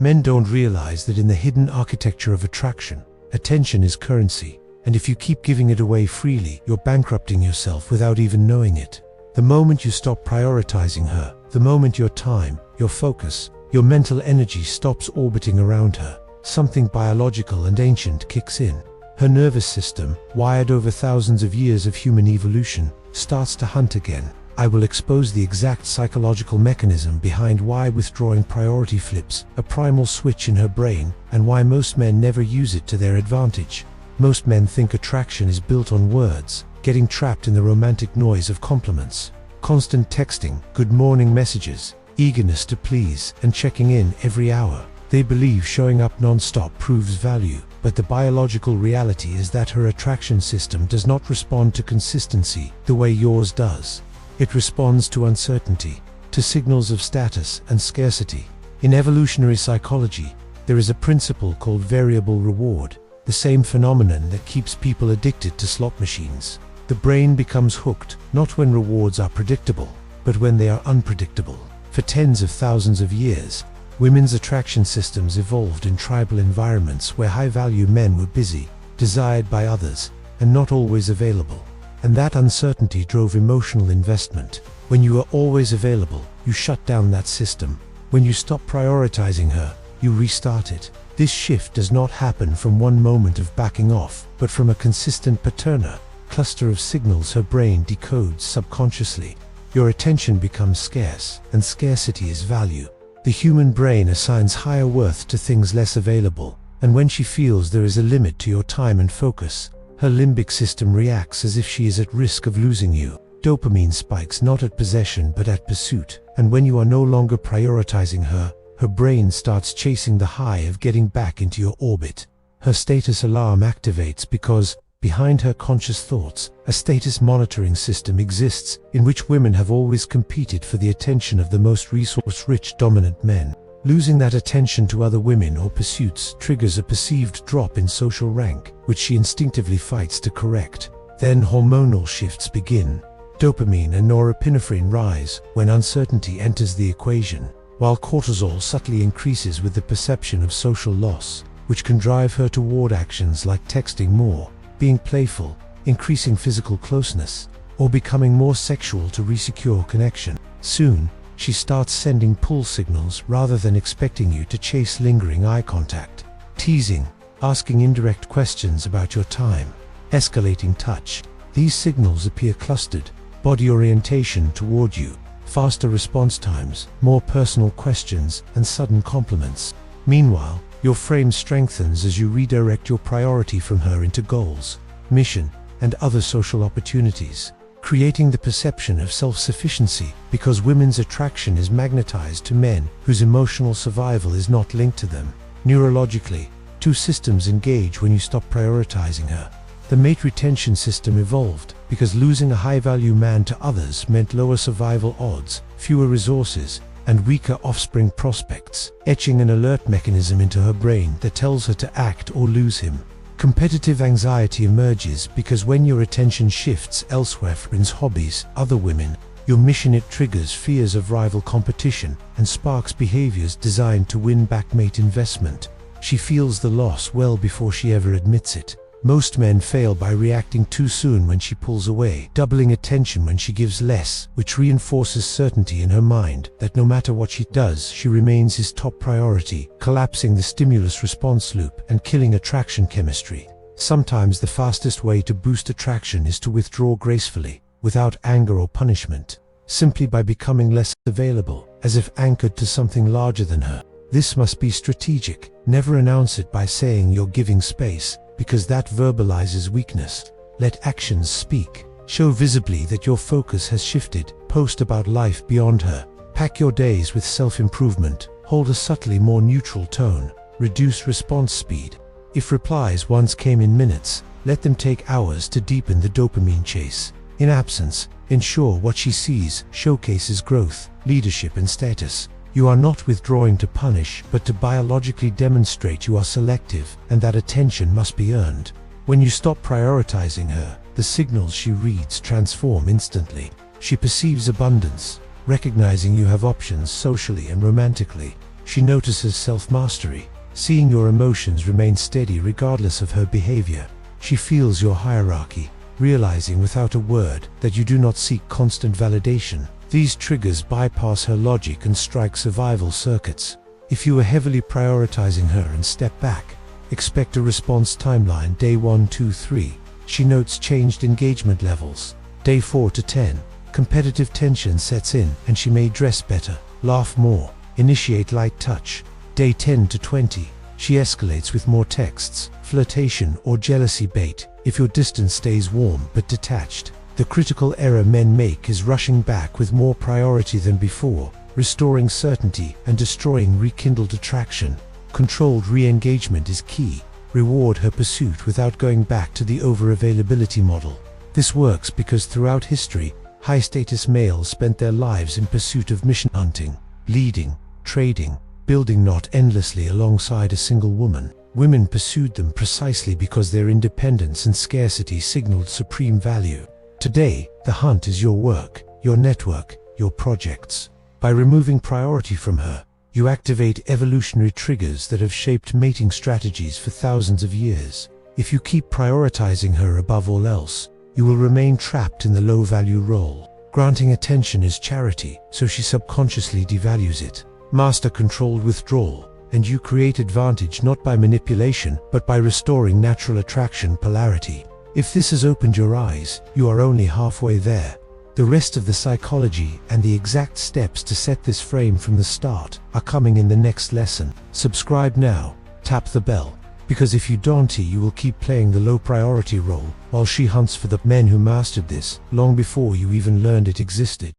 Men don't realize that in the hidden architecture of attraction, attention is currency, and if you keep giving it away freely, you're bankrupting yourself without even knowing it. The moment you stop prioritizing her, the moment your time, your focus, your mental energy stops orbiting around her, something biological and ancient kicks in. Her nervous system, wired over thousands of years of human evolution, starts to hunt again. I will expose the exact psychological mechanism behind why withdrawing priority flips a primal switch in her brain, and why most men never use it to their advantage. Most men think attraction is built on words, getting trapped in the romantic noise of compliments. Constant texting, good morning messages, eagerness to please, and checking in every hour. They believe showing up non-stop proves value, but the biological reality is that her attraction system does not respond to consistency the way yours does. It responds to uncertainty, to signals of status and scarcity. In evolutionary psychology, there is a principle called variable reward, the same phenomenon that keeps people addicted to slot machines. The brain becomes hooked, not when rewards are predictable, but when they are unpredictable. For tens of thousands of years, women's attraction systems evolved in tribal environments where high-value men were busy, desired by others, and not always available. And that uncertainty drove emotional investment. When you are always available, you shut down that system. When you stop prioritizing her, you restart it. This shift does not happen from one moment of backing off, but from a consistent paterna, cluster of signals her brain decodes subconsciously. Your attention becomes scarce, and scarcity is value. The human brain assigns higher worth to things less available, and when she feels there is a limit to your time and focus, her limbic system reacts as if she is at risk of losing you. Dopamine spikes not at possession but at pursuit, and when you are no longer prioritizing her, her brain starts chasing the high of getting back into your orbit. Her status alarm activates because, behind her conscious thoughts, a status monitoring system exists in which women have always competed for the attention of the most resource-rich dominant men. Losing that attention to other women or pursuits triggers a perceived drop in social rank, which she instinctively fights to correct. Then hormonal shifts begin. Dopamine and norepinephrine rise when uncertainty enters the equation, while cortisol subtly increases with the perception of social loss, which can drive her toward actions like texting more, being playful, increasing physical closeness, or becoming more sexual to resecure connection. Soon, she starts sending pull signals rather than expecting you to chase lingering eye contact. Teasing, asking indirect questions about your time, escalating touch. These signals appear clustered: body orientation toward you, faster response times, more personal questions, and sudden compliments. Meanwhile, your frame strengthens as you redirect your priority from her into goals, mission, and other social opportunities, creating the perception of self-sufficiency because women's attraction is magnetized to men whose emotional survival is not linked to them. Neurologically, two systems engage when you stop prioritizing her. The mate retention system evolved because losing a high-value man to others meant lower survival odds, fewer resources, and weaker offspring prospects, etching an alert mechanism into her brain that tells her to act or lose him. Competitive anxiety emerges because when your attention shifts elsewhere, friends, hobbies, other women, your mission, it triggers fears of rival competition and sparks behaviors designed to win back mate investment. She feels the loss well before she ever admits it. Most men fail by reacting too soon when she pulls away, doubling attention when she gives less, which reinforces certainty in her mind that no matter what she does, she remains his top priority, collapsing the stimulus-response loop and killing attraction chemistry. Sometimes the fastest way to boost attraction is to withdraw gracefully, without anger or punishment, simply by becoming less available, as if anchored to something larger than her. This must be strategic. Never announce it by saying you're giving space, because that verbalizes weakness. Let actions speak. Show visibly that your focus has shifted. Post about life beyond her. Pack your days with self-improvement. Hold a subtly more neutral tone. Reduce response speed. If replies once came in minutes, let them take hours to deepen the dopamine chase. In absence, ensure what she sees showcases growth, leadership, and status. You are not withdrawing to punish, but to biologically demonstrate you are selective, and that attention must be earned. When you stop prioritizing her, the signals she reads transform instantly. She perceives abundance, recognizing you have options socially and romantically. She notices self-mastery, seeing your emotions remain steady regardless of her behavior. She feels your hierarchy, realizing without a word that you do not seek constant validation. These triggers bypass her logic and strike survival circuits. If you are heavily prioritizing her and step back, expect a response timeline day 1, 2, 3. She notes changed engagement levels. Day 4 to 10, competitive tension sets in and she may dress better, laugh more, initiate light touch. Day 10 to 20, she escalates with more texts, flirtation or jealousy bait if your distance stays warm but detached. The critical error men make is rushing back with more priority than before, restoring certainty and destroying rekindled attraction. Controlled re-engagement is key. Reward her pursuit without going back to the over-availability model. This works because throughout history, high-status males spent their lives in pursuit of mission hunting, leading, trading, building, not endlessly alongside a single woman. Women pursued them precisely because their independence and scarcity signaled supreme value. Today, the hunt is your work, your network, your projects. By removing priority from her, you activate evolutionary triggers that have shaped mating strategies for thousands of years. If you keep prioritizing her above all else, you will remain trapped in the low-value role. Granting attention is charity, so she subconsciously devalues it. Master controlled withdrawal, and you create advantage not by manipulation, but by restoring natural attraction polarity. If this has opened your eyes, you are only halfway there. The rest of the psychology and the exact steps to set this frame from the start are coming in the next lesson. Subscribe now, tap the bell, because if you don't, you will keep playing the low priority role while she hunts for the men who mastered this long before you even learned it existed.